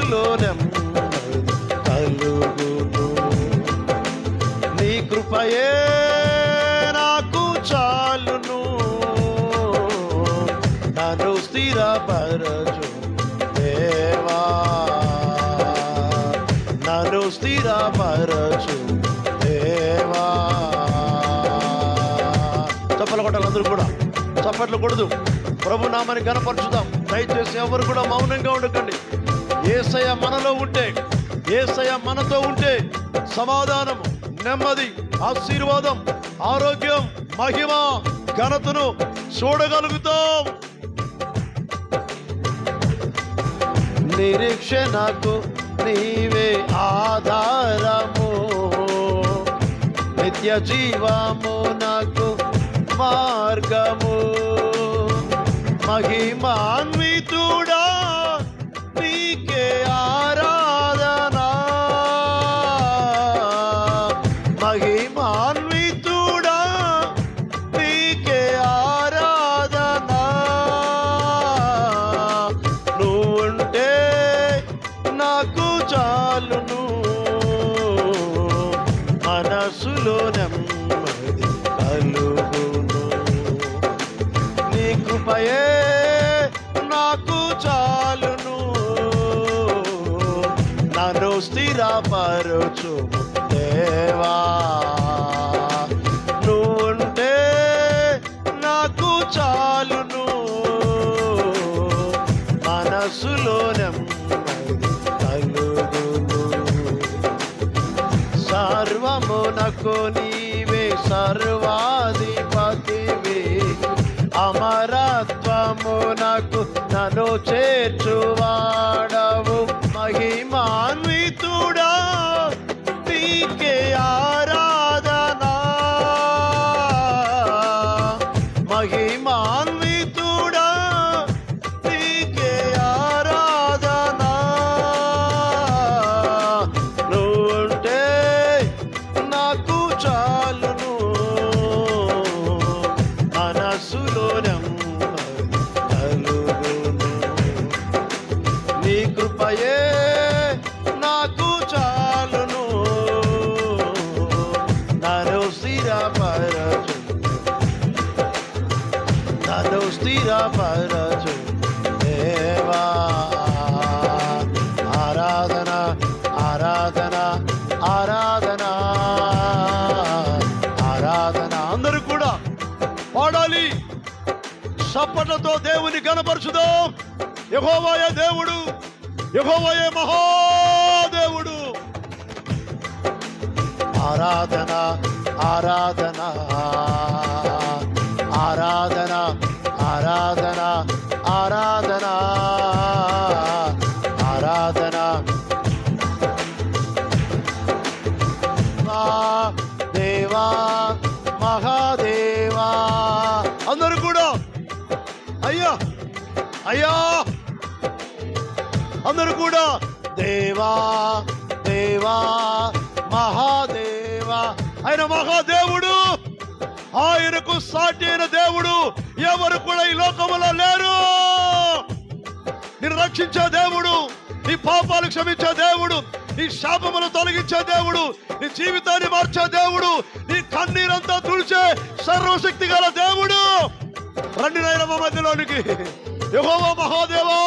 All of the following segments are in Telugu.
మనసులో నెమ్మది కలుగును. నీ కృపయే నాకు చాలును, నన్ను స్థిరపరచు దేవా, నన్ను స్థిరపరచు దేవా. చప్పట్లు కొట్టాలి, అందరూ కూడా చప్పట్లు కొడదు, ప్రభు నామని ఘనపరచుదాం. దయచేసి ఎవరు కూడా మౌనంగా ఉండకండి. యేసయ్య మనలో ఉంటే, యేసయ్య మనతో ఉంటే సమాధానము, నెమ్మది, ఆశీర్వాదం, ఆరోగ్యం, మహిమ, ఘనతను చూడగలుగుతాం. నిరీక్షణకు నీవే ఆధారము, నిత్య జీవము నాకు మార్గము. మహిమాన్వితుడా నీకే ఆరాధనా, మహిమాన్వితుడా నీకే ఆరాధనా. నువ్వుంటే నాకు చాలును, మనసులో నెమ్మది కలుగును. నీ కృపయే నాకు చాలును, నన్ను స్థిరపరచు దేవా. నువ్వుంటే నాకు చాలును, మనసులో నెమ్మది కలుగును. సర్వమునకు నీవే సర్వాధిపతివి, అమరత్వమునకు నన్ను చేర్చువాడవు. మహిమాన్వితుడా నీకే ఆరాధనా, మహిమాన్వితుడా నీకే ఆరాధనా. నువ్వుంటే నాకు చాలును, మనసులో నెమ్మది కలుగును. నీ కృపయే నాకు చాలును, నన్ను స్థిరపరచు, నన్ను స్థిరపరచు దేవా. ఆరాధన ఆరాధన ఆరాధన ఆరాధన. అందరూ కూడా పాడాలి, చప్పట్లతో దేవుని ఘనపరచుదాం. యెహోవాయే దేవుడు, యెహోవాయే మహాదేవుడు. ఆరాధన ఆరాధన ఆరాధన ఆరాధన ఆరాధన ఆరాధన. దేవా మహాదేవా. అందరూ కూడా అయ్యా అయ్యా, అందరూ కూడా దేవా దేవా మహాదేవా. ఆయన మహాదేవుడు, ఆయనకు సాటి అయిన దేవుడు ఎవరు కూడా ఈ లోకములో లేరు. నిన్ను రక్షించే దేవుడు, నీ పాపాలు క్షమించే దేవుడు, నీ శాపములు తొలగించే దేవుడు, నీ జీవితాన్ని మార్చే దేవుడు, నీ కన్నీరంతా తుడిచే సర్వశక్తి గల దేవుడు. రండి నాయన మా మధ్యలోనికి. యెహోవా మహాదేవా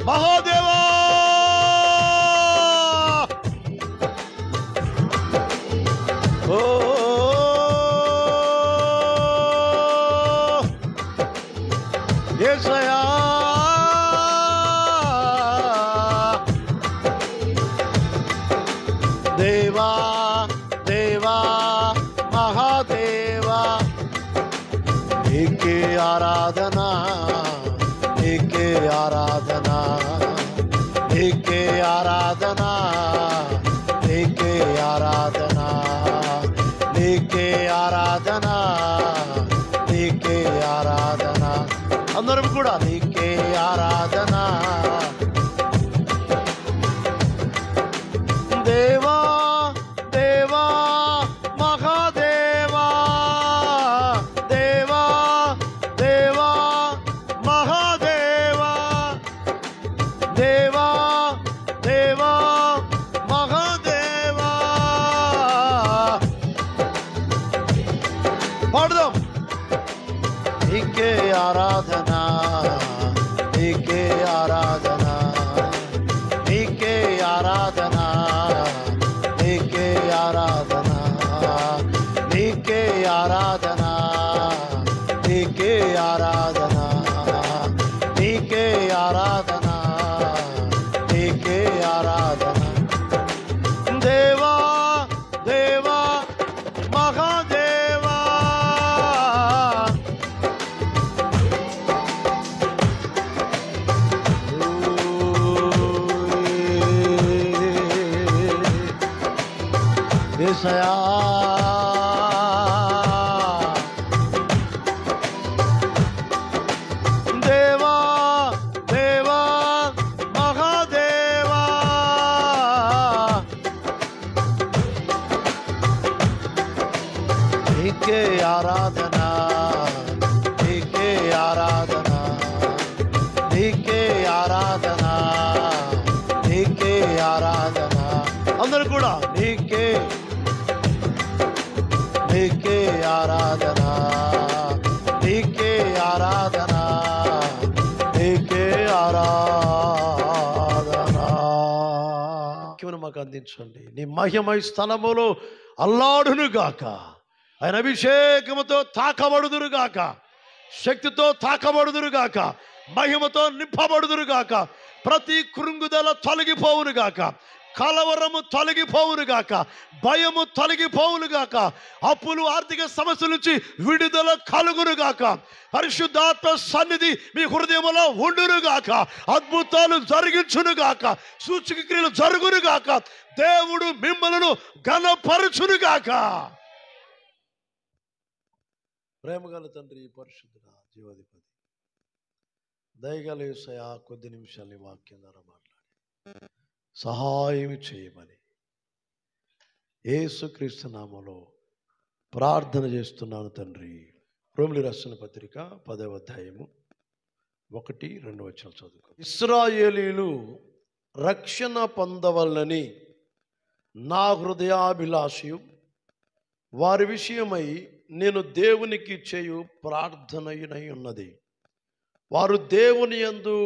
మహాదేవా. ఓ యేసయ్యా, దేవా దేవా మహాదేవా. నీకే ఆరాధన, నీకే ఆరాధన, నీకే ఆరాధన, నీకే ఆరాధన, నీకే ఆరాధన, నీకే ఆరాధన. అందరం కూడా నీకే ఆరాధన. దేవా దేవా మహాదేవా, దేవా దేవా మహాదేవా. ఆరాధన, నీకే ఆరాధన, నీకే ఆరాధన, నీకే ఆరాధన, నీకే ఆరాధన, నీకే ఆరాధన, నీకే ఆరాధన, నీకే ఆరాధన. దేవా దేవా మహాదేవా, యేసయ్యా దేవా దేవా మహాదేవా, నీకే ఆరాధన, నీకే ఆరాధన, నీకే ఆరాధన, నీకే ఆరాధన. అందరూ కూడా నీకే నీకే ఆరాధన, నీకే ఆరాధన, నీకే ఆరాధన. మాకు అందించండి. నీ మహిమై స్థలములో అల్లాడును గాక, ఆయన అభిషేకముతో తాకబడుదురు గాక, శక్తితో తాకబడుదురు గాక, మహిమతో నింపబడుదురు గాక, ప్రతి కృంగుదల తొలగిపోవును గాక, కలవరము తొలగిపోవును గాక, భయము తొలగిపోవును గాక, అప్పులు ఆర్థిక సమస్యల నుంచి విడుదల కలుగును గాక, పరిశుద్ధాత్మ సన్నిధి మీ హృదయములో ఉండును గాక, అద్భుతాలు జరిగించును గాక, సూచక క్రియలు జరుగును గాక, దేవుడు మిమ్మలను ఘనపరచును గాక. ప్రేమగల తండ్రి, పరిశుద్ధుడా, జీవాధిపతి, దయగల యేసయ్యా, కొద్ది నిమిషాలు ఈ వాక్యం ద్వారా మాట్లాడి సహాయం చేయమని యేసుక్రీస్తు నామములో ప్రార్థన చేస్తున్నాను తండ్రి. రోమీయులకు రాసిన పత్రిక 10వ అధ్యాయము 1-2 వచనాలు చదువుకో. ఇశ్రాయేలీయులు రక్షణ పొందవలనని నా హృదయాభిలాషయు, వారి విషయమై నేను దేవునికి చేయు ప్రార్థనయునై ఉన్నది. వారు దేవుని యందు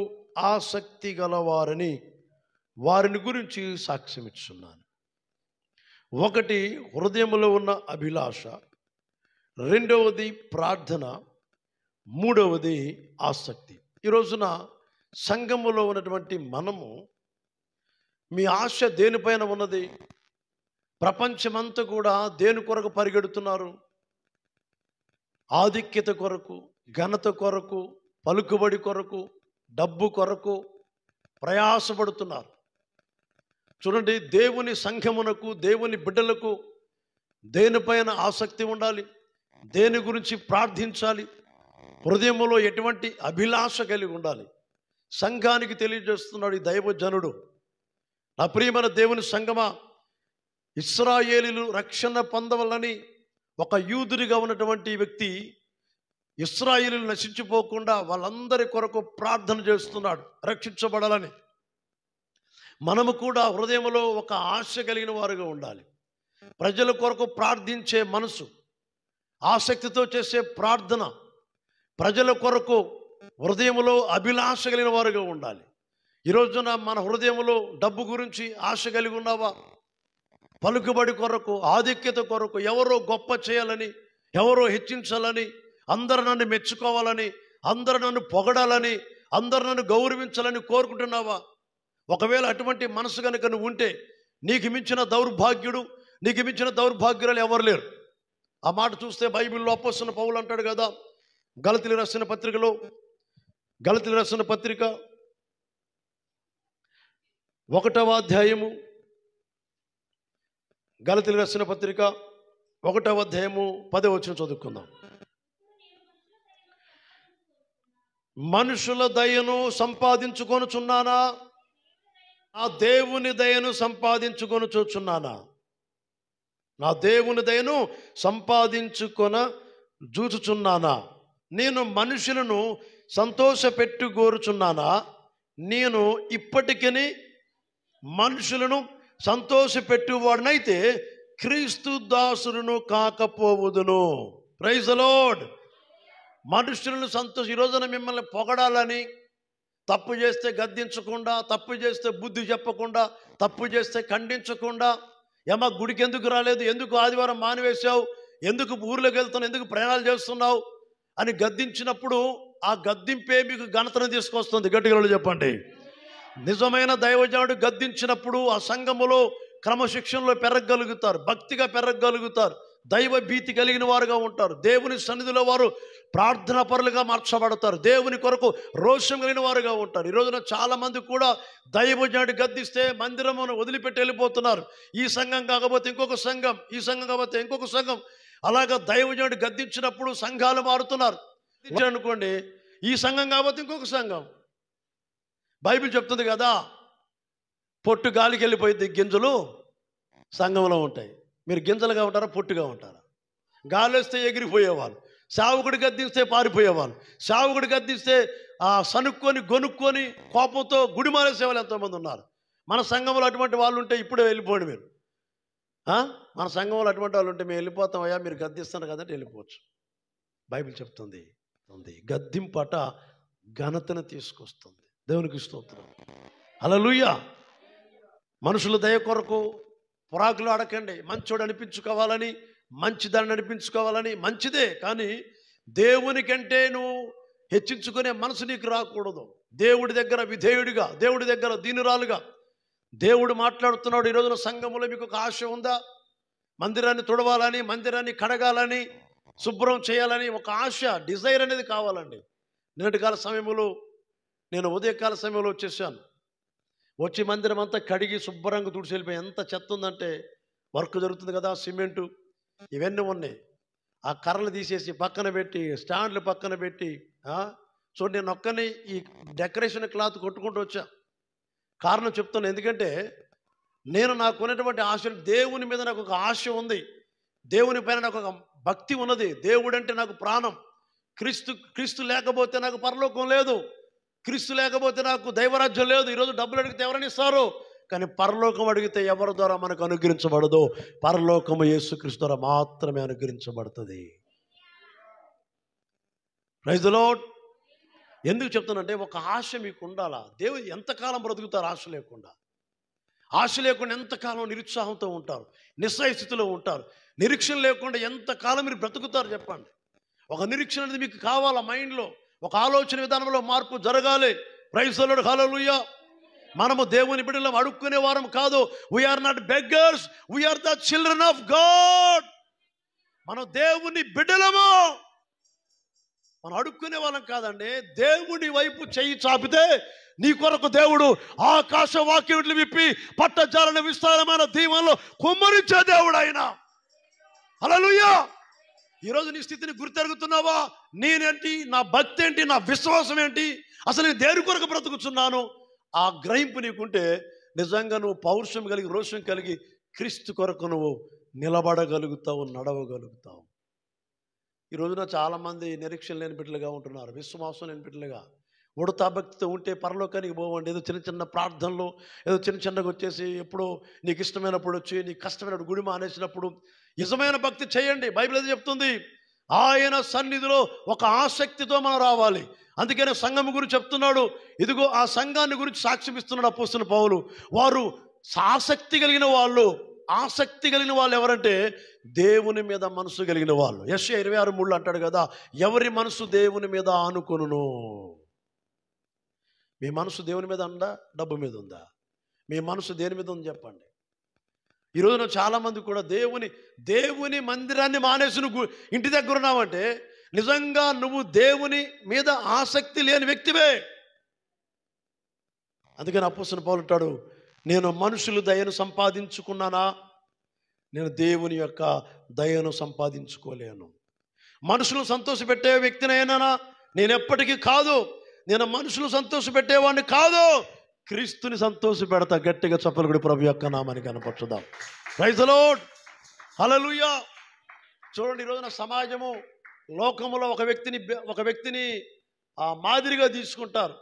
ఆసక్తి గలవారని వారిని గురించి సాక్ష్యం ఇస్తున్నాను. ఒకటి హృదయంలో ఉన్న అభిలాష, రెండవది ప్రార్థన, మూడవది ఆసక్తి. ఈ రోజున సంఘములో ఉన్నటువంటి మనము, మీ ఆశ దేనిపైన ఉన్నది? ప్రపంచమంతా కూడా దేని కొరకు పరిగెడుతున్నారు? ఆధిక్యత కొరకు, ఘనత కొరకు, పలుకుబడి కొరకు, డబ్బు కొరకు ప్రయాసపడుతున్నారు. చూడండి, దేవుని సంఘమునకు, దేవుని బిడ్డలకు దేనిపైన ఆసక్తి ఉండాలి? దేని గురించి ప్రార్థించాలి? హృదయంలో ఎటువంటి అభిలాష కలిగి ఉండాలి? సంఘానికి తెలియజేస్తున్నాడు ఈ దైవజనుడు. నా ప్రియమైన దేవుని సంఘమా, ఇశ్రాయేలీయులు రక్షణ పొందవలని ఒక యూదుడిగా ఉన్నటువంటి వ్యక్తి ఇశ్రాయేలీయులు నశించిపోకుండా వాళ్ళందరి కొరకు ప్రార్థన చేస్తున్నాడు, రక్షించబడాలని. మనము కూడా హృదయంలో ఒక ఆశ కలిగిన వారుగా ఉండాలి. ప్రజల కొరకు ప్రార్థించే మనసు, ఆసక్తితో చేసే ప్రార్థన, ప్రజల కొరకు హృదయంలో అభిలాష కలిగిన వారుగా ఉండాలి. ఈ రోజున మన హృదయంలో డబ్బు గురించి ఆశ కలిగి ఉన్నావా? పలుకుబడి కొరకు, ఆధిక్యత కొరకు, ఎవరో గొప్ప చేయాలని, ఎవరో హెచ్చించాలని, అందరు నన్ను మెచ్చుకోవాలని, అందరు నన్ను పొగడాలని, అందరు నన్ను గౌరవించాలని కోరుకుంటున్నావా? ఒకవేళ అటువంటి మనసు కనుక నువ్వు ఉంటే, నీకు మించిన దౌర్భాగ్యుడు, నీకు మించిన దౌర్భాగ్యురాలు ఎవరు లేరు. ఆ మాట చూస్తే బైబిల్లో అపోస్తలుడైన పౌలు అంటాడు కదా, గలతీయులకు రాసిన పత్రికలో, గలతీయులకు రాసిన పత్రిక 1వ అధ్యాయము, గలతీయులకు రాసిన పత్రిక 1వ అధ్యాయము 10వ వచనం చదువుకుందాం. మనుషుల దయను సంపాదించుకొనుచున్నానా? ఆ దేవుని దయను సంపాదించుకొనుచున్నానా? నా దేవుని దయను సంపాదించుకొన జూచుచున్నానా? నేను మనుషులను సంతోషపెట్టు కోరుచున్నానా? నేను ఇప్పటికీ మనుషులను సంతోషపెట్టువాడినైతే క్రీస్తు దాసులను కాకపోవుదును. Praise the lord. మనుషులను ఈ రోజున మిమ్మల్ని పొగడాలని, తప్పు చేస్తే గద్దించకుండా, తప్పు చేస్తే బుద్ధి చెప్పకుండా, తప్పు చేస్తే ఖండించకుండా, ఏమా గుడికి ఎందుకు రాలేదు, ఎందుకు ఆదివారం మానివేశావు, ఎందుకు ఊర్లోకి వెళ్తున్నావు, ఎందుకు ప్రయాణాలు చేస్తున్నావు అని గద్దించినప్పుడు ఆ గద్దింపే మీకు ఘనతను తీసుకొస్తుంది. గట్టిగా చెప్పండి. నిజమైన దైవజనుడు గద్దించినప్పుడు ఆ సంఘములో క్రమశిక్షణలో పెరగగలుగుతారు, భక్తిగా పెరగగలుగుతారు, దైవ భీతి కలిగిన వారుగా ఉంటారు, దేవుని సన్నిధిలో వారు ప్రార్థనా పరులుగా మార్చబడతారు, దేవుని కొరకు రోషం కలిగిన వారుగా ఉంటారు. ఈ రోజున చాలామంది కూడా దైవజనుడు గద్దిస్తే మందిరమును వదిలిపెట్టి వెళ్ళిపోతున్నారు. ఈ సంఘం కాకపోతే ఇంకొక సంఘం, ఈ సంఘం కాకపోతే ఇంకొక సంఘం, అలాగా దైవజనుడు గద్దించినప్పుడు సంఘాలు మారుతున్నారు. అనుకోండి, ఈ సంఘం కాకపోతే ఇంకొక సంఘం. బైబిల్ చెప్తుంది కదా, పొట్టు గాలికి వెళ్ళిపోయింది, గింజలు సంఘంలో ఉంటాయి. మీరు గింజలుగా ఉంటారా, పొట్టుగా ఉంటారా? గాలి వస్తే ఎగిరిపోయేవాళ్ళు, సావుకుడు గద్దిస్తే పారిపోయేవాళ్ళు, సావుకుడు గద్దిస్తే సనుక్కొని గొనుక్కొని కోపంతో గుడి మానేసే వాళ్ళు ఎంతోమంది ఉన్నారు. మన సంఘంలో అటువంటి వాళ్ళు ఉంటే ఇప్పుడే వెళ్ళిపోండి మీరు. మన సంఘంలో అటువంటి వాళ్ళు ఉంటే మేము వెళ్ళిపోతాం, అయ్యా మీరు గద్దిస్తున్నారు కదంటే వెళ్ళిపోవచ్చు. బైబిల్ చెప్తుంది, గద్దింపట ఘనతను తీసుకొస్తుంది. దేవునికి స్తోత్రం. హల్లెలూయా. మనుషుల దయ కొరకు పురాకులు అడకండి. మంచోడు అనిపించుకోవాలని, మంచిదాన్ని అనిపించుకోవాలని, మంచిదే, కానీ దేవుని కంటే నువ్వు హెచ్చించుకునే మనసు నీకు రాకూడదు. దేవుడి దగ్గర విధేయుడిగా, దేవుడి దగ్గర దీనురాలుగా దేవుడు మాట్లాడుతున్నాడు. ఈ రోజున సంఘములో మీకు ఒక ఆశ ఉందా? మందిరాన్ని తుడవాలని, మందిరాన్ని కడగాలని, శుభ్రం చేయాలని ఒక ఆశ, డిజైర్ అనేది కావాలండి. నిన్నటి కాల సమయంలో నేను ఉదయకాల సమయంలో వచ్చేసాను. వచ్చి మందిరం అంతా కడిగి శుభ్రంగా తుడిచి వెళ్ళిపోయి, ఎంత చెత్త ఉందంటే, వర్క్ జరుగుతుంది కదా, సిమెంటు ఇవన్నీ ఉన్నాయి. ఆ కర్రలు తీసేసి పక్కన పెట్టి, స్టాండ్లు పక్కన పెట్టి, సో నేను ఒక్కని ఈ డెకరేషన్ క్లాత్ కొట్టుకుంటూ వచ్చా. కారణం చెప్తాను, ఎందుకంటే నేను నాకు ఉన్నటువంటి ఆశ, దేవుని మీద నాకు ఒక ఆశ ఉంది, దేవుని పైన నాకు ఒక భక్తి ఉన్నది. దేవుడు అంటే నాకు ప్రాణం. క్రీస్తు లేకపోతే నాకు పరలోకం లేదు, క్రీస్తు లేకపోతే నాకు దైవరాజ్యం లేదు. ఈరోజు డబ్బులు అడిగితే ఎవరైనా ఇస్తారు, కానీ పరలోకం అడిగితే ఎవరి ద్వారా మనకు అనుగ్రహించబడదు. పరలోకము యేసుక్రీస్తు ద్వారా మాత్రమే అనుగ్రహించబడుతుంది. Praise the lord. ఎందుకు చెప్తానంటే, ఒక ఆశ మీకు ఉండాలా. దేవుడు ఎంతకాలం బ్రతుకుతారు ఆశ లేకుండా? ఆశ లేకుండా ఎంతకాలం నిరుత్సాహంతో ఉంటారు, నిస్సహాయ స్థితిలో ఉంటారు. నిరీక్షణ లేకుండా ఎంతకాలం మీరు బ్రతుకుతారు చెప్పండి? ఒక నిరీక్షణ అనేది మీకు కావాలా. మైండ్లో ఒక ఆలోచన విధానంలో మార్పు జరగాలి. Praise the Lord. హల్లెలూయా. మనము దేవుని బిడ్డలం, అడుక్కునే వారం కాదు. We are not beggars, we are the children of God. మనం దేవుని బిడ్డలము, మనం అడుక్కునే వాళ్ళం కాదండి. దేవుడి వైపు చెయ్యి చాపితే నీ కొరకు దేవుడు ఆకాశ వాక్యములు విప్పి పట్టజాలని విస్తారమైన దీవెనలో కుమ్మరించే దేవుడు ఆయన. హల్లెలూయా. ఈరోజు నీ స్థితిని గుర్తెరుగుతున్నావా? నేనేంటి, నా భక్తి ఏంటి, నా విశ్వాసం ఏంటి, అసలు నేను దేని కొరకు బ్రతుకుతున్నాను, ఆ గ్రహింపు నీకుంటే నిజంగా నువ్వు పౌరుషం కలిగి, రోషం కలిగి క్రీస్తు కొరకు నువ్వు నిలబడగలుగుతావు, నడవగలుగుతావు. ఈ రోజున చాలామంది నిరీక్షణ లేని బిడ్డలుగా ఉంటున్నారు, విశ్వాసం లేని బిడ్డలుగా. ఉడతా భక్తితో ఉంటే పరలోకానికి పోవండి. ఏదో చిన్న చిన్న ప్రార్థనలు, ఏదో చిన్నగా వచ్చేసి ఎప్పుడో నీకు ఇష్టమైనప్పుడు వచ్చి, నీకు కష్టమైనప్పుడు గుడి మానేసినప్పుడు నిజమైన భక్తి చేయండి. బైబిల్ ఏదో చెప్తుంది, ఆయన సన్నిధిలో ఒక ఆసక్తితో మనం రావాలి. అందుకనే సంఘం గురించి చెప్తున్నాడు. ఇదిగో ఆ సంఘాన్ని గురించి సాక్ష్యం ఇస్తున్నాడు అపోస్తలుడు పౌలు. వారు ఆసక్తి కలిగిన వాళ్ళు. ఆసక్తి కలిగిన వాళ్ళు ఎవరంటే దేవుని మీద మనసు కలిగిన వాళ్ళు. యెషయా 26:3 అంటాడు కదా, ఎవరి మనసు దేవుని మీద ఆనుకొనును. మీ మనసు దేవుని మీద ఉందా, డబ్బు మీద ఉందా? మీ మనసు దేని మీద ఉంది చెప్పండి? ఈ రోజున చాలామంది కూడా దేవుని మందిరాన్ని మానేసి నువ్వు ఇంటి దగ్గర ఉన్నావంటే నిజంగా నువ్వు దేవుని మీద ఆసక్తి లేని వ్యక్తివే. అందుకని అపోస్తలుడు పౌలు అంటాడు, నేను మనుషులు దయను సంపాదించుకున్నానా, నేను దేవుని యొక్క దయను సంపాదించుకోలేను. మనుషులు సంతోషపెట్టే వ్యక్తినైనా నేను ఎప్పటికీ కాదు. నేను మనుషులు సంతోషపెట్టేవాడిని కాదు, క్రీస్తుని సంతోషపెడతా. గట్టిగా చప్పలు కూడా ప్రభు యొక్క నామానికి కనపరచుదాం. Praise the Lord. హల్లెలూయా. చూడండి, ఈరోజున సమాజము, లోకములో ఒక వ్యక్తిని మాదిరిగా తీసుకుంటారు.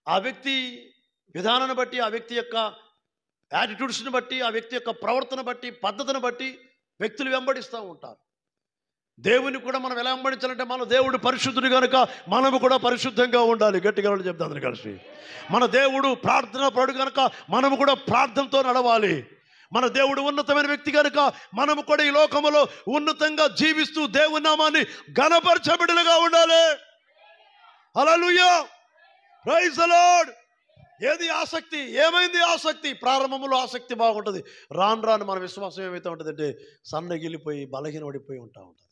ఆ వ్యక్తి విధానాన్ని బట్టి, ఆ వ్యక్తి యొక్క యాటిట్యూడ్స్ని బట్టి, ఆ వ్యక్తి యొక్క ప్రవర్తన బట్టి, పద్ధతిని బట్టి వ్యక్తులు వెంబడిస్తూ ఉంటారు. దేవుని కూడా మనం ఎలా వెంబడించాలంటే మన దేవుడు పరిశుద్ధుడు కనుక మనము కూడా పరిశుద్ధంగా ఉండాలి. గట్టిగా చెప్తాం అందరం కలిసి. మన దేవుడు ప్రార్థన పరుడు కనుక మనము కూడా ప్రార్థనతో నడవాలి. మన దేవుడు ఉన్నతమైన వ్యక్తి కనుక మనము కూడా ఈ లోకములో ఉన్నతంగా జీవిస్తూ దేవుని నామాన్ని ఘనపరిచే బిడ్డలుగా ఉండాలి. హల్లెలూయా, ప్రైజ్ ది లార్డ్. ఏది ఆసక్తి? ఏమైంది ఆసక్తి? ప్రారంభంలో ఆసక్తి బాగుంటుంది, రాను రాను మన విశ్వాసం ఏమైతే ఉంటుందంటే సన్నగిలిపోయి బలహీనపడిపోయి ఉంటుంది.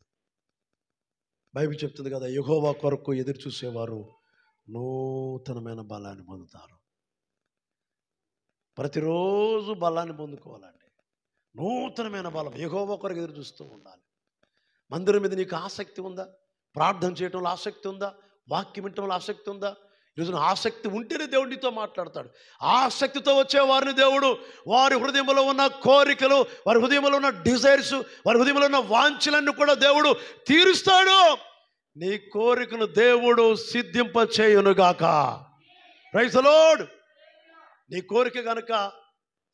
బైబిల్ చెప్తుంది కదా, యెహోవా కొరకు ఎదురు చూసేవారు నూతనమైన బలాన్ని పొందుతారు. ప్రతిరోజు బలాన్ని పొందుకోవాలండి. నూతనమైన బలం. యెహోవా కొరకు ఎదురు చూస్తూ ఉండాలి. మందిరం మీద నీకు ఆసక్తి ఉందా? ప్రార్థన చేయటంలో ఆసక్తి ఉందా? వాక్యం వినటంలో ఆసక్తి ఉందా? ఈరోజు ఆసక్తి ఉంటేనే దేవుడు నీతో మాట్లాడతాడు. ఆసక్తితో వచ్చే వారిని దేవుడు వారి హృదయంలో ఉన్న కోరికలు, వారి హృదయంలో ఉన్న డిజైర్స్, వారి హృదయంలో ఉన్న వాంఛలన్నీ కూడా దేవుడు తీరుస్తాడు. నీ కోరికను దేవుడు సిద్ధింప చేయునుగాక. Praise the Lord. నీ కోరిక కనుక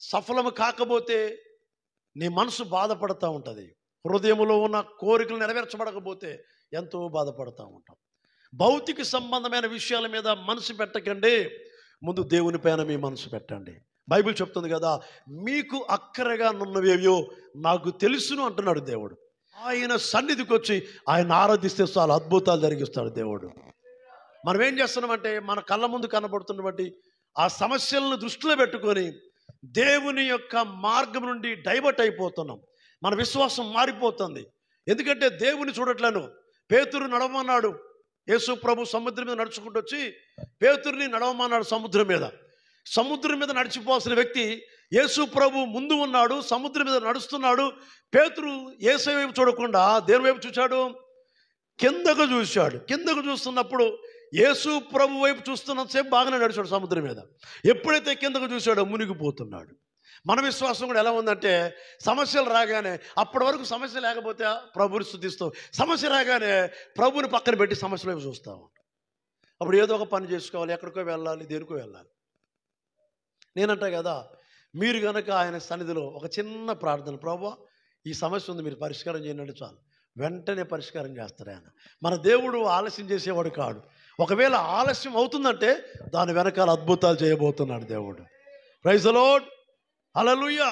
సఫలము కాకపోతే నీ మనసు బాధపడుతూ ఉంటుంది. హృదయంలో ఉన్న కోరికలు నెరవేర్చబడకపోతే ఎంతో బాధపడుతూ ఉంటాం. భౌతిక సంబంధమైన విషయాల మీద మనసు పెట్టకండి, ముందు దేవుని పైన మీ మనసు పెట్టండి. బైబిల్ చెప్తుంది కదా, మీకు అక్కరగా నున్నవేవో నాకు తెలుసును అంటున్నాడు దేవుడు. ఆయన సన్నిధికి వచ్చి ఆయన ఆరాధిస్తే చాలా అద్భుతాలు జరిగిస్తాడు దేవుడు. మనం ఏం చేస్తున్నామంటే మన కళ్ళ ముందు కనబడుతున్నటువంటి ఆ సమస్యలను దృష్టిలో పెట్టుకొని దేవుని యొక్క మార్గం నుండి డైవర్ట్ అయిపోతున్నాం. మన విశ్వాసం మారిపోతుంది. ఎందుకంటే దేవుని చూడట్లను. పేతురు నడవమన్నాడు, యేసు ప్రభు సముద్రం మీద నడుచుకుంటూ వచ్చి పేతురుని నడవమన్నాడు. సముద్రం మీద నడిచిపోవాల్సిన వ్యక్తి యేసు ప్రభు ముందు ఉన్నాడు, సముద్రం మీద నడుస్తున్నాడు. పేతురు యేసు వైపు చూడకుండా దేని వైపు చూశాడు? కిందకు చూశాడు. కిందకు చూస్తున్నప్పుడు యేసు ప్రభు వైపు చూస్తున్నంతసేపు బాగానే నడిచాడు సముద్రం మీద. ఎప్పుడైతే కిందకు చూశాడో మునిగిపోతున్నాడు. మన విశ్వాసం కూడా ఎలా ఉందంటే, సమస్యలు రాగానే, అప్పటి వరకు సమస్య లేకపోతే ప్రభుని స్తుతిస్తాం, సమస్య రాగానే ప్రభుని పక్కన పెట్టి సమస్యల వైపు చూస్తాం. అప్పుడు ఏదో ఒక పని చేసుకోవాలి, ఎక్కడికో వెళ్ళాలి, దేనికో వెళ్ళాలి. నేనంటా కదా, మీరు కనుక ఆయన సన్నిధిలో ఒక చిన్న ప్రార్థన, ప్రభువా ఈ సమస్య ఉంది, మీరు పరిష్కారం చేయండి చాలు, వెంటనే పరిష్కారం చేస్తారు ఆయన. మన దేవుడు ఆలస్యం చేసేవాడు కాడు. ఒకవేళ ఆలస్యం అవుతుందంటే దాని వెనకాల అద్భుతాలు చేయబోతున్నాడు దేవుడు. ప్రైజ్ ది లార్డ్, హల్లెలూయా.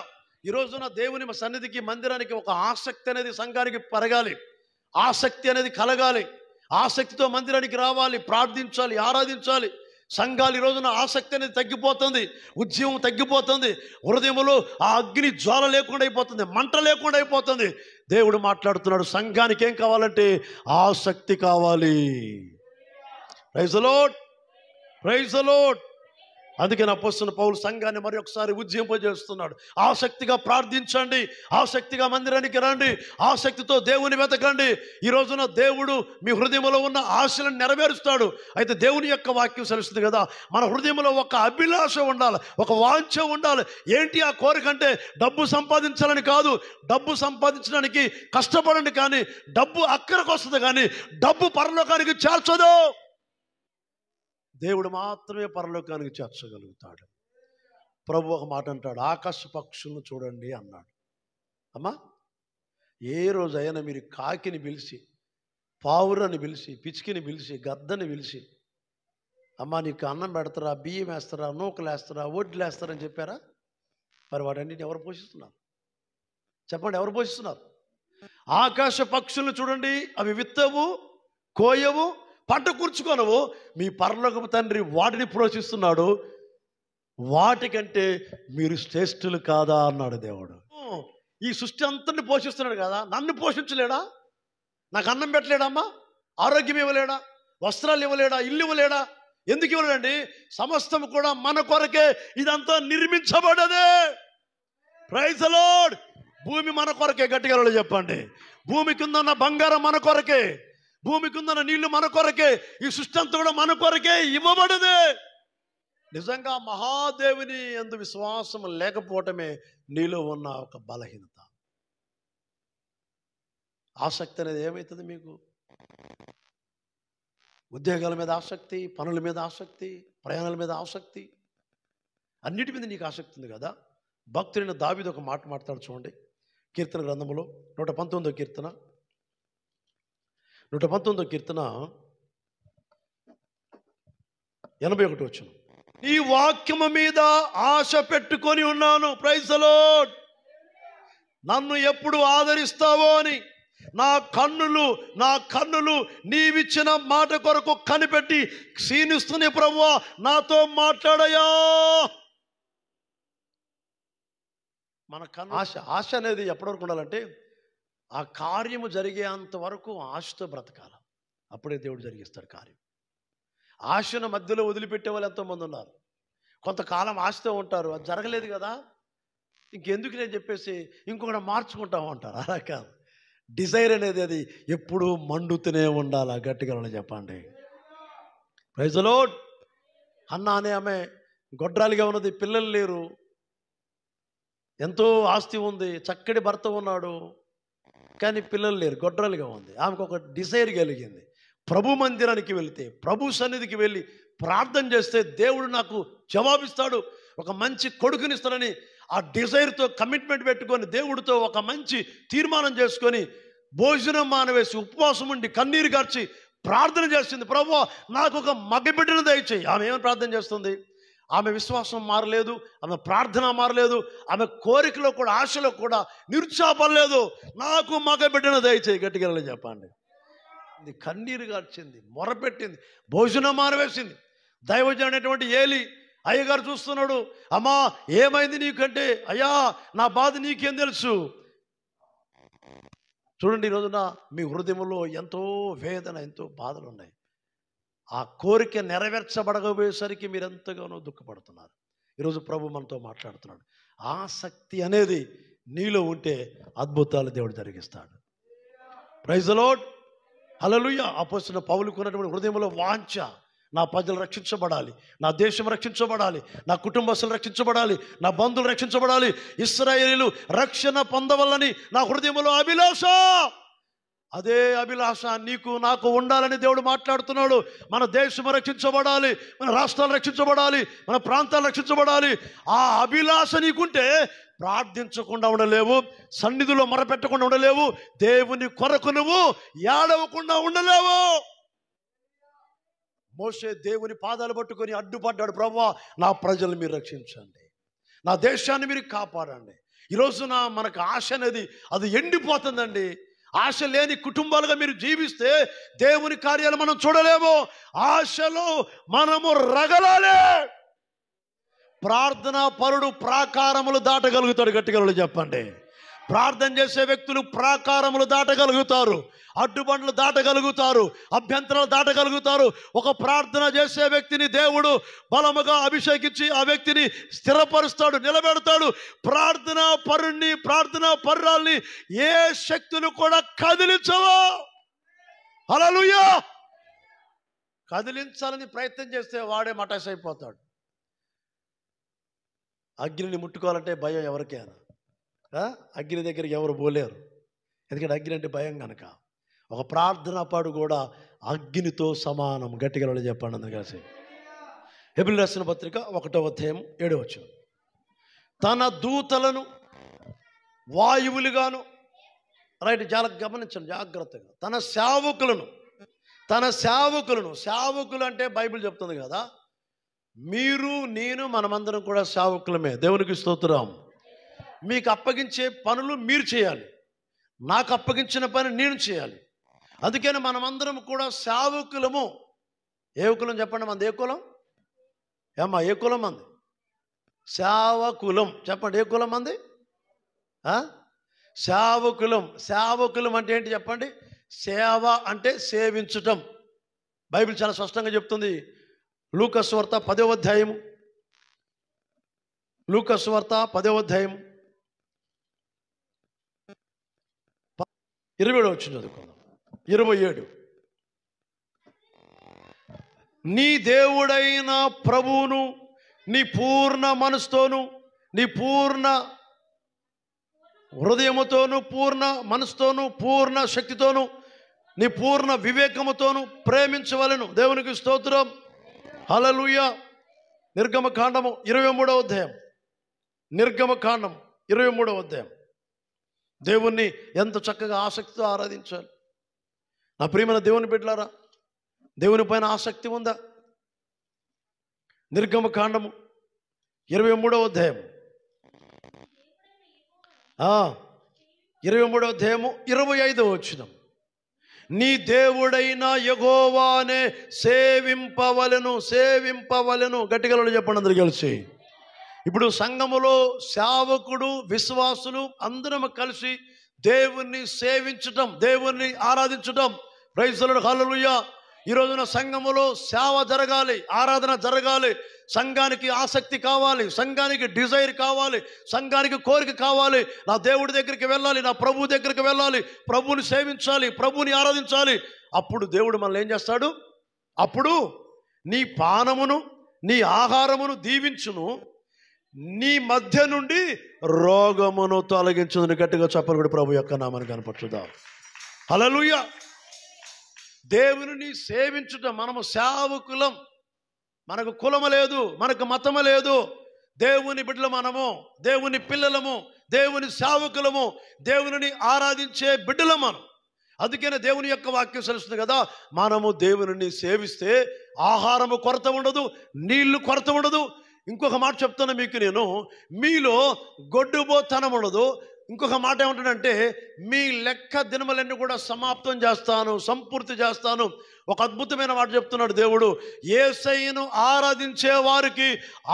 ఈ రోజున దేవుని సన్నిధికి, మందిరానికి ఒక ఆసక్తి అనేది సంఘానికి పెరగాలి, ఆసక్తి అనేది కలగాలి. ఆసక్తితో మందిరానికి రావాలి, ప్రార్థించాలి, ఆరాధించాలి. సంఘాలు ఈ రోజున ఆసక్తి అనేది తగ్గిపోతుంది, ఉద్యమం తగ్గిపోతుంది, హృదయంలో ఆ అగ్ని జ్వాల లేకుండా అయిపోతుంది, మంట లేకుండా అయిపోతుంది. దేవుడు మాట్లాడుతున్నాడు, సంఘానికి ఏం కావాలంటే ఆసక్తి కావాలి. Praise the Lord, praise the Lord. అందుకే అపోస్తలుడైన పౌలు సంఘాన్ని మరి ఒకసారి ఉజ్జింపజేస్తున్నాడు. ఆసక్తిగా ప్రార్థించండి, ఆసక్తిగా మందిరానికి రండి, ఆసక్తితో దేవుని వెతకండి. ఈ రోజున దేవుడు మీ హృదయంలో ఉన్న ఆశలను నెరవేరుస్తాడు. అయితే దేవుని యొక్క వాక్యం సెలవుస్తుంది కదా, మన హృదయంలో ఒక అభిలాష ఉండాలి, ఒక వాంఛ ఉండాలి. ఏంటి ఆ కోరిక అంటే, డబ్బు సంపాదించాలని కాదు. డబ్బు సంపాదించడానికి కష్టపడండి, కానీ డబ్బు అక్కడికి వస్తుంది, కానీ డబ్బు పరలోకానికి చేర్చదు. దేవుడు మాత్రమే పరలోకానికి చేర్చగలుగుతాడు. ప్రభు ఒక మాట అంటాడు, ఆకాశ పక్షులను చూడండి అన్నాడు. అమ్మా, ఏ రోజైనా మీరు కాకిని పిలిచి, పావురాన్ని పిలిచి, పిచ్చికిని పిలిచి, గద్దని పిలిచి, అమ్మా నీకు అన్నం పెడతారా, బియ్యం వేస్తారా, నూకలు వేస్తారా, ఒడ్లు వేస్తారని చెప్పారా? మరి వాటన్నిటిని ఎవరు పోషిస్తున్నారు? చెప్పండి, ఎవరు పోషిస్తున్నారు? ఆకాశ పక్షులను చూడండి, అవి విత్తవు, కోయవు, పంట కూర్చుకోనవు, మీ పరలోకపు తండ్రి వాటిని పోషిస్తున్నాడు. వాటికంటే మీరు శ్రేష్ఠులు కాదా అన్నాడు దేవుడు. ఈ సృష్టి అంతని పోషిస్తున్నాడు కదా, నన్ను పోషించలేడా? నాకు అన్నం పెట్టలేడమ్మా, ఆరోగ్యం ఇవ్వలేడా, వస్త్రాలు ఇవ్వలేడా, ఇల్లు ఇవ్వలేడా? ఎందుకు ఇవ్వలేడండి? సమస్తం కూడా మన కొరకే ఇదంతా నిర్మించబడదే. Praise the lord. భూమి మన కొరకే. గట్టిగా చెప్పండి, భూమి కింద ఉన్న బంగారం మన కొరకే, భూమి కింద నీళ్లు మన కొరకే, ఈ సృష్టి అంతా కూడా మన కొరకే ఇవ్వబడదే. నిజంగా మహాదేవుని యందు విశ్వాసం లేకపోవటమే నీలో ఉన్న ఒక బలహీనత. ఆసక్తి అనేది ఏమవుతుంది మీకు? ఉద్యోగాల మీద ఆసక్తి, పనుల మీద ఆసక్తి, ప్రయాణాల మీద ఆసక్తి, అన్నిటి మీద నీకు ఆసక్తి ఉంది కదా. భక్తుడైన దావీదు ఒక మాట మాట్లాడు చూడండి, కీర్తన గ్రంథములో 119వ కీర్తన 119వ కీర్తన 81 వచనం. నీ వాక్యము మీద ఆశ పెట్టుకొని ఉన్నాను. Praise the Lord. నన్ను ఎప్పుడు ఆదరిస్తావో అని నా కన్నులు నీవిచ్చిన మాట కొరకు కనిపెట్టి క్షీణిస్తున్న ప్రభువా నాతో మాట్లాడయా. మన ఆశ అనేది ఎప్పటి వరకు ఉండాలంటే ఆ కార్యము జరిగేంత వరకు ఆశతో బ్రతకాలి. అప్పుడే దేవుడు జరిగిస్తాడు కార్యం. ఆశను మధ్యలో వదిలిపెట్టే వాళ్ళు ఎంతోమంది ఉన్నారు. కొంతకాలం ఆశతో ఉంటారు, అది జరగలేదు కదా ఇంకెందుకు నేను చెప్పేసి ఇంకొకటి మార్చుకుంటాము అంటారు. అలా కాదు. డిజైర్ అనేది అది ఎప్పుడూ మండుతూనే ఉండాలి. గట్టిగా చెప్పండి. Praise the lord. హన్నా అనే ఆమె గొడ్రాలిగా ఉన్నది, పిల్లలు లేరు, ఎంతో ఆస్తి ఉంది, చక్కటి భర్త ఉన్నాడు, కానీ పిల్లలు లేరు, గొడ్రాలుగా ఉంది. ఆమెకు ఒక డిజైర్ కలిగింది. ప్రభు మందిరానికి వెళితే, ప్రభు సన్నిధికి వెళ్ళి ప్రార్థన చేస్తే దేవుడు నాకు జవాబిస్తాడు, ఒక మంచి కొడుకునిస్తాడని ఆ డిజైర్తో కమిట్మెంట్ పెట్టుకొని దేవుడితో ఒక మంచి తీర్మానం చేసుకొని భోజనం మానవేసి ఉపవాసం ఉండి కన్నీరు గార్చి ప్రార్థన చేస్తుంది. ప్రభువా నాకు ఒక మగబిడ్డను దయచేయి. ఆమె ఏమని ప్రార్థన చేస్తుంది? ఆమె విశ్వాసం మారలేదు, ఆమె ప్రార్థన మారలేదు, ఆమె కోరికలో కూడా ఆశలో కూడా నిరుత్సాహపడలేదు. నాకు మగబిడ్డను దయచేయి. గట్టిగా చెప్పండి. ఇది కన్నీరు గార్చింది, మొరపెట్టింది, భోజనం మారవేసింది. దైవజనుడు అనేటువంటి ఏలి అయ్యగారు చూస్తున్నాడు. అమ్మా ఏమైంది నీకంటే, అయ్యా నా బాధ నీకేం తెలుసు. చూడండి, ఈ రోజున మీ హృదయంలో ఎంతో వేదన, ఎంతో బాధలు ఉన్నాయి. ఆ కోరిక నెరవేర్చబడకపోయేసరికి మీరు ఎంతగానో దుఃఖపడుతున్నారు. ఈరోజు ప్రభు మనతో మాట్లాడుతున్నాడు. ఆసక్తి అనేది నీలో ఉంటే అద్భుతాలు దేవుడు జరిగిస్తాడు. Praise the Lord. హల్లెలూయా. అపోస్తలుడైన పౌలుకు ఉన్నటువంటి హృదయంలో వాంఛ, నా ప్రజలు రక్షించబడాలి, నా దేశం రక్షించబడాలి, నా కుటుంబస్తులు రక్షించబడాలి, నా బంధువులు రక్షించబడాలి, ఇశ్రాయేలీలు రక్షణ పొందవలని నా హృదయంలో అభిలాష. అదే అభిలాష నీకు నాకు ఉండాలని దేవుడు మాట్లాడుతున్నాడు. మన దేశం రక్షించబడాలి, మన రాష్ట్రాలు రక్షించబడాలి, మన ప్రాంతాలు రక్షించబడాలి. ఆ అభిలాష నీకుంటే ప్రార్థించకుండా ఉండలేవు, సన్నిధిలో మొరపెట్టకుండా ఉండలేవు, దేవుని కొరకు నువ్వు ఏడవకుండా ఉండలేవు. మోషే దేవుని పాదాలు పట్టుకొని అడ్డుపడ్డాడు. ప్రభువా నా ప్రజలు మీరు రక్షించండి, నా దేశాన్ని మీరు కాపాడండి. ఈరోజున మనకు ఆశ అనేది అది ఎండిపోతుందండి. ఆశ లేని కుటుంబాలుగా మీరు జీవిస్తే దేవుని కార్యాలు మనం చూడలేము. ఆశలో మనము రగలాలే. ప్రార్థనా పరుడు ప్రాకారములు దాటగలుగుతాడు. గట్టిగా చెప్పండి. ప్రార్థన చేసే వ్యక్తులు ప్రాకారములు దాటగలుగుతారు, అడ్డుబండ్లు దాటగలుగుతారు, అభ్యంతరాలు దాటగలుగుతారు. ఒక ప్రార్థన చేసే వ్యక్తిని దేవుడు బలముగా అభిషేకించి ఆ వ్యక్తిని స్థిరపరుస్తాడు, నిలబెడతాడు. ప్రార్థనా పరుణ్ణి, ప్రార్థనా పర్రాల్ని ఏ శక్తులు కూడా కదిలించవా. హల్లెలూయా. కదిలించాలని ప్రయత్నం చేస్తే వాడే మటాస్ అయిపోతాడు. అగ్నిని ముట్టుకోవాలంటే భయం ఎవరికైనా. అగ్ని దగ్గరికి ఎవరు పోలేరు, ఎందుకంటే అగ్ని అంటే భయం కనుక. ఒక ప్రార్థనా పాడు కూడా అగ్నితో సమానం. గట్టిగా చెప్పండి అందరు కలిసి. హెబ్రీయులకు రాసిన పత్రిక 1వ అధ్యాయం 7వ వచనం. తన దూతలను వాయువులుగాను, రైట్, చాలా గమనించండి జాగ్రత్తగా. తన సేవకులు అంటే బైబిల్ చెప్తుంది కదా, మీరు నేను మనమందరం కూడా సేవకులమే. దేవునికి స్తోత్రం. మీకు అప్పగించే పనులు మీరు చేయాలి, నాకు అప్పగించిన పని నేను చేయాలి. అందుకని మనమందరం కూడా సేవకులము. ఏ కులం చెప్పండి మంది? ఏ కులం ఏమ్మా? ఏ కులం మంది? సేవకులం. చెప్పండి, ఏ కులం మంది? సేవకులం అంటే ఏంటి చెప్పండి? సేవ అంటే సేవించటం. బైబిల్ చాలా స్పష్టంగా చెప్తుంది. లూకా సువార్త 10వ అధ్యాయం, లూకా సువార్త 10వ అధ్యాయం 27వ వచనం చదువుకుందాం. 27. నీ దేవుడైన ప్రభువును నీ పూర్ణ మనసుతోను, నీ పూర్ణ హృదయముతోను, పూర్ణ మనసుతోను, పూర్ణ శక్తితోను, నీ పూర్ణ వివేకముతోను ప్రేమించవలెను. దేవునికి స్తోత్రం. హల్లెలూయా. నిర్గమకాండము 23వ అధ్యాయం. నిర్గమకాండం 23వ అధ్యాయం. దేవుణ్ణి ఎంత చక్కగా ఆసక్తితో ఆరాధించాలి. నా ప్రియమైన దేవుని బిడ్డలారా, దేవుని పైన ఆసక్తి ఉందా? నిర్గమకాండము 23వ అధ్యాయము 23వ అధ్యాయము 25వ వచనం. నీ దేవుడైన యెహోవానే సేవింపవలెను. గట్టిగా చెప్పండి అందరు కలిసి. ఇప్పుడు సంఘములో సేవకుడు, విశ్వాసులు అందరం కలిసి దేవుణ్ణి సేవించటం, దేవుణ్ణి ఆరాధించటం. ప్రైజ్ ది లార్డ్, హల్లెలూయా. ఈ రోజున సంఘములో సేవ జరగాలి, ఆరాధన జరగాలి. సంఘానికి ఆసక్తి కావాలి, సంఘానికి డిజైర్ కావాలి, సంఘానికి కోరిక కావాలి. నా దేవుడి దగ్గరికి వెళ్ళాలి, నా ప్రభు దగ్గరికి వెళ్ళాలి, ప్రభువుని సేవించాలి, ప్రభువుని ఆరాధించాలి. అప్పుడు దేవుడు మనల్ని ఏం చేస్తాడు? అప్పుడు నీ పానమును, నీ ఆహారమును దీవించును, నీ మధ్య నుండి రోగమును తొలగించును. గట్టిగా చెప్పలు కూడా ప్రభు యొక్క నామాన్ని కనపరచుదాం. హల్లెలూయా. దేవుని సేవించుట, మనము సేవకులం. మనకు కులము లేదు, మనకు మతము లేదు. దేవుని బిడ్డలు మనము, దేవుని పిల్లలము, దేవుని సేవకులము, దేవుని ఆరాధించే బిడ్డలం మనం. అందుకనే దేవుని యొక్క వాక్యం తెలుస్తుంది కదా, మనము దేవుని సేవిస్తే ఆహారము కొరత ఉండదు, నీళ్లు కొరత ఉండదు. ఇంకొక మాట చెప్తాను మీకు నేను, మీలో గొడ్డుబోతనం ఉండదు. ఇంకొక మాట ఏమంటాడంటే, మీ లెక్క దినములన్నీ కూడా సమాప్తం చేస్తాను, సంపూర్తి చేస్తాను. ఒక అద్భుతమైన మాట చెప్తున్నాడు దేవుడు. యేసయ్యను ఆరాధించే వారికి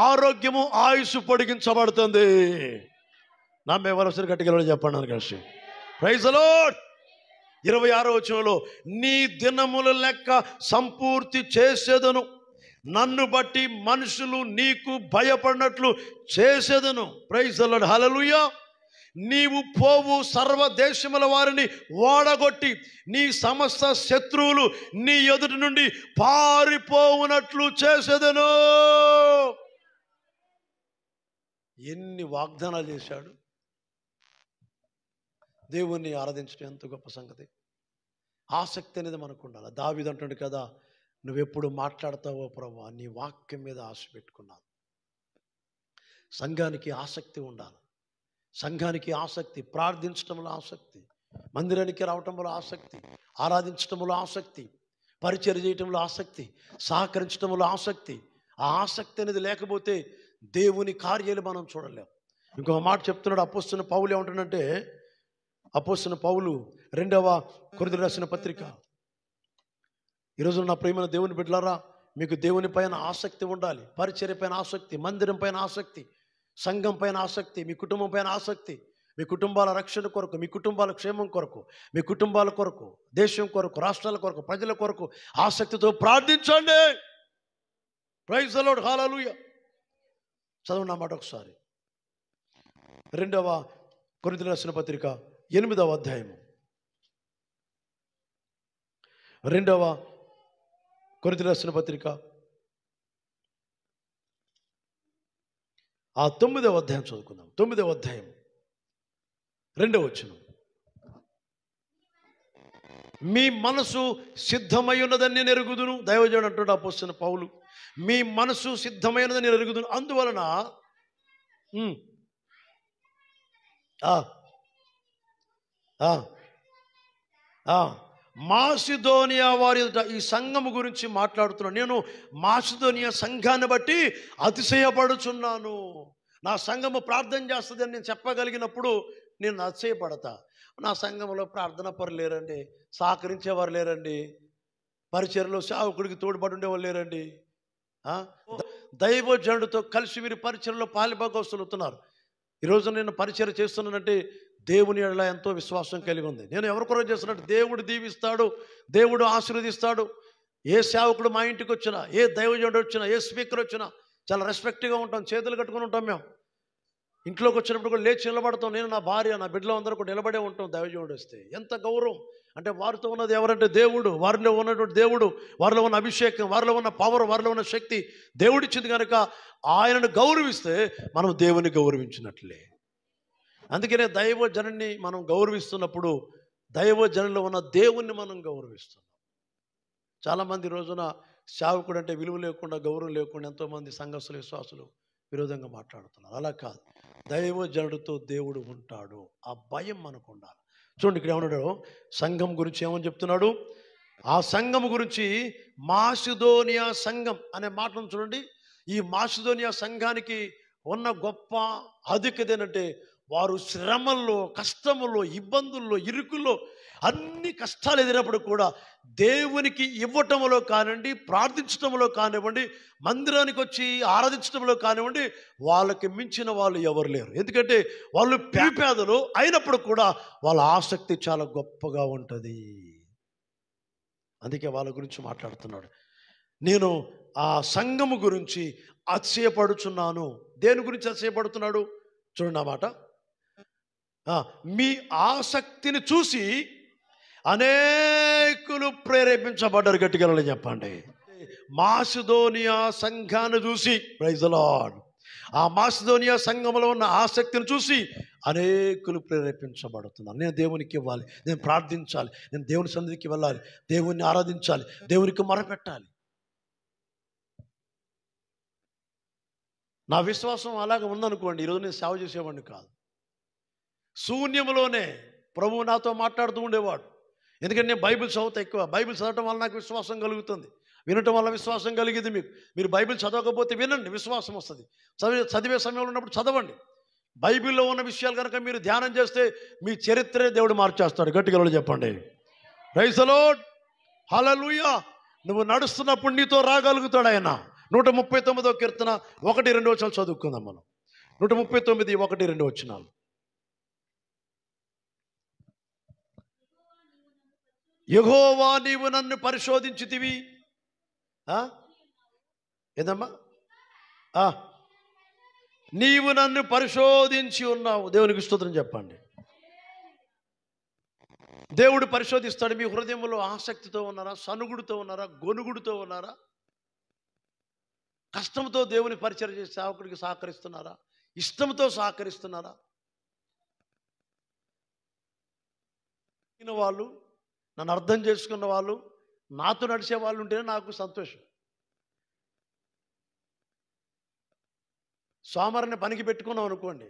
ఆరోగ్యము, ఆయుష్ పొడిగించబడుతుంది. నమ్మేవలసిన గట్టిగా చెప్పండి కలిసి. Praise the lord. 26వ వచనంలో, నీ దినముల లెక్క సంపూర్తి చేసేదను, నన్ను బట్టి మనుషులు నీకు భయపడినట్లు చేసేదను. ప్రైజ్ ది లార్డ్, హల్లెలూయా. నీవు పోవు సర్వ దేశముల వారిని ఓడగొట్టి నీ సమస్త శత్రువులు నీ ఎదుటి నుండి పారిపోవునట్లు చేసేదను. ఎన్ని వాగ్దానాలు చేశాడు. దేవుణ్ణి ఆరాధించడం ఎంత గొప్ప సంగతి. ఆసక్తి అనేది మనకు ఉండాలి. దావీదు అంటాడు కదా, నువ్వెప్పుడు మాట్లాడతావో ప్రభువా, నీ వాక్యం మీద ఆశ పెట్టుకున్నాను. సంఘానికి ఆసక్తి ఉండాలి. సంఘానికి ఆసక్తి, ప్రార్థించటంలో ఆసక్తి, మందిరానికి రావటంలో ఆసక్తి, ఆరాధించటంలో ఆసక్తి, పరిచర్య చేయటంలో ఆసక్తి, సహకరించటంలో ఆసక్తి. ఆ ఆసక్తి అనేది లేకపోతే దేవుని కార్యాలు మనం చూడలేం. ఇంకొక మాట చెప్తున్నాడు అపోస్తలుడైన పౌలు. ఏమంటాడంటే, అపోస్తలుడైన పౌలు 2వ కొరింథీయులకు రాసిన పత్రిక. ఈరోజు నా ప్రియమైన దేవుని బిడ్డలారా, మీకు దేవుని పైన ఆసక్తి ఉండాలి. పరిచర్య పైన ఆసక్తి, మందిరం పైన ఆసక్తి, సంఘం పైన ఆసక్తి, మీ కుటుంబం పైన ఆసక్తి, మీ కుటుంబాల రక్షణ కొరకు, మీ కుటుంబాల క్షేమం కొరకు, మీ కుటుంబాల కొరకు, దేశం కొరకు, రాష్ట్రాల కొరకు, ప్రజల కొరకు ఆసక్తితో ప్రార్థించండి. ప్రైజ్ ది లార్డ్, హల్లెలూయా. చదవండి నా మాట ఒకసారి. 2వ కొరింథీయులకు రాసిన పత్రిక 8వ అధ్యాయము. 2వ కొరింథీయులకు రాసిన పత్రిక 9వ అధ్యాయం చదువుకుందాం. 9వ అధ్యాయం 2వ వచనం. మీ మనసు సిద్ధమై ఉన్నదని నేను ఎరుగుదును. దైవజనుడు అంటాడు అపోస్తలుడైన పౌలు, మీ మనసు సిద్ధమైనదని నేను ఎరుగుదును. అందువలన మాసిదోనియా వారి ఈ సంఘము గురించి మాట్లాడుతున్నాను. నేను మాసిదోనియా సంఘాన్ని బట్టి అతిశయపడుచున్నాను. నా సంఘము ప్రార్థన చేస్తుంది అని నేను చెప్పగలిగినప్పుడు నేను అతిశయపడతా. నా సంఘంలో ప్రార్థన పరులు లేరండి, సహకరించేవారు లేరండి, పరిచర్యలో సేవకుడికి తోడ్పడి ఉండేవాళ్ళు లేరండి. దైవజనుడితో కలిసి మీరు పరిచర్యలో పాలిభాగస్తులు అవుతున్నారు. ఈరోజు నేను పరిచర్య చేస్తున్నానంటే దేవుని ఎడల ఎంతో విశ్వాసం కలిగి ఉంది. నేను ఎవరి కొరకు చేస్తున్నట్టు దేవుడు దీవిస్తాడు, దేవుడు ఆశీర్వదిస్తాడు. ఏ సేవకుడు మా ఇంటికి వచ్చినా, ఏ దైవజనుడు వచ్చినా, ఏ స్పీకర్ వచ్చినా చాలా రెస్పెక్ట్గా ఉంటాం, చేతులు కట్టుకుని ఉంటాం. మేము ఇంట్లోకి వచ్చినప్పుడు కూడా లేచి నిలబడతాం. నేను, నా భార్య, నా బిడ్డలు అందరూ కూడా నిలబడే ఉంటాం. దైవజనుడు వస్తే ఎంత గౌరవం అంటే, వారితో ఉన్నది ఎవరంటే దేవుడు, వారిలో ఉన్నటువంటి దేవుడు, వారిలో ఉన్న అభిషేకం, వారిలో ఉన్న పవర్, వారిలో ఉన్న శక్తి దేవుడిచ్చింది కనుక ఆయనను గౌరవిస్తే మనం దేవుని గౌరవించినట్లే. అందుకనే దైవజనుని మనం గౌరవిస్తున్నప్పుడు దైవజనులో ఉన్న దేవుణ్ణి మనం గౌరవిస్తున్నాం. చాలామంది రోజున సేవకుడు అంటే విలువ లేకుండా, గౌరవం లేకుండా ఎంతోమంది సంఘస్థులు, విశ్వాసులు విరోధంగా మాట్లాడుతున్నారు. అలా కాదు, దైవజనుడితో దేవుడు ఉంటాడు. ఆ భయం మనకు ఉండాలి. చూడండి ఇక్కడ ఏమన్నాడు, సంఘం గురించి ఏమని చెప్తున్నాడు, ఆ సంఘము గురించి మాసిదోనియా సంఘం అనే మాటను చూడండి. ఈ మాసిదోనియా సంఘానికి ఉన్న గొప్ప అధికత ఏంటంటే, వారు శ్రమల్లో, కష్టముల్లో, ఇబ్బందుల్లో, ఇరుకుల్లో, అన్ని కష్టాలు ఎదిరినప్పుడు కూడా దేవునికి ఇవ్వటంలో కానివ్వండి, ప్రార్థించటంలో కానివ్వండి, మందిరానికి వచ్చి ఆరాధించటంలో కానివ్వండి, వాళ్ళకి మించిన వాళ్ళు ఎవరు లేరు. ఎందుకంటే వాళ్ళు పేదలు అయినప్పుడు కూడా వాళ్ళ ఆసక్తి చాలా గొప్పగా ఉంటుంది. అందుకే వాళ్ళ గురించి మాట్లాడుతున్నాడు. నేను ఆ సంఘము గురించి అతిశయపడుచున్నాను. దేని గురించి అతిశయపడుతున్నాడు చూడండి ఆ మాట. మీ ఆసక్తిని చూసి అనేకులు ప్రేరేపించబడ్డారు. గట్టిగా చెప్పండి. మాసిదోనియా సంఘాన్ని చూసి, ప్రైజ్ ది లార్డ్, ఆ మాసిదోనియా సంఘంలో ఉన్న ఆసక్తిని చూసి అనేకులు ప్రేరేపించబడుతున్నారు. నేను దేవునికి ఇవ్వాలి, నేను ప్రార్థించాలి, నేను దేవుని సన్నిధికి వెళ్ళాలి, దేవుణ్ణి ఆరాధించాలి, దేవునికి మొరపెట్టాలి. నా విశ్వాసం అలాగే ఉందనుకోండి, ఈరోజు నేను సేవ చేసేవాడిని కాదు. శూన్యంలోనే ప్రభువు నాతో మాట్లాడుతూ ఉండేవాడు. ఎందుకంటే నేను బైబిల్ చదువుతా ఎక్కువ. బైబిల్ చదవటం వల్ల నాకు విశ్వాసం కలుగుతుంది, వినటం వల్ల విశ్వాసం కలిగింది. మీరు బైబిల్ చదవకపోతే వినండి, విశ్వాసం వస్తుంది. చదివే సమయంలో ఉన్నప్పుడు చదవండి. బైబిల్లో ఉన్న విషయాలు కనుక మీరు ధ్యానం చేస్తే మీ చరిత్రే దేవుడు మార్చేస్తాడు. గట్టిగా చెప్పండి. ప్రైజ్ ది లార్డ్, హల్లెలూయా. నువ్వు నడుస్తున్నప్పుడు నీతో రాగలుగుతాడు ఆయన. 139వ కీర్తన 1-2 వచనాలు చదువుకుందాం మనం. 139 1-2 వచనాలు. యెహోవా నీవు నన్ను పరిశోధించితివి. ఏదమ్మా? నీవు నన్ను పరిశోధించి ఉన్నావు. దేవునికి స్తోత్రం చెప్పండి. దేవుడు పరిశోధిస్తాడు. మీ హృదయంలో ఆసక్తితో ఉన్నారా, సనుగుడుతో ఉన్నారా, గొనుగుడుతో ఉన్నారా? కష్టంతో దేవుని పరిచయం చేసి సేవకుడికి సహకరిస్తున్నారా, ఇష్టంతో సహకరిస్తున్నారా? వాళ్ళు, నన్ను అర్థం చేసుకున్న వాళ్ళు, నాతో నడిచే వాళ్ళు ఉంటేనే నాకు సంతోషం. సోమవారాన్ని పనికి పెట్టుకున్నాం అనుకోండి,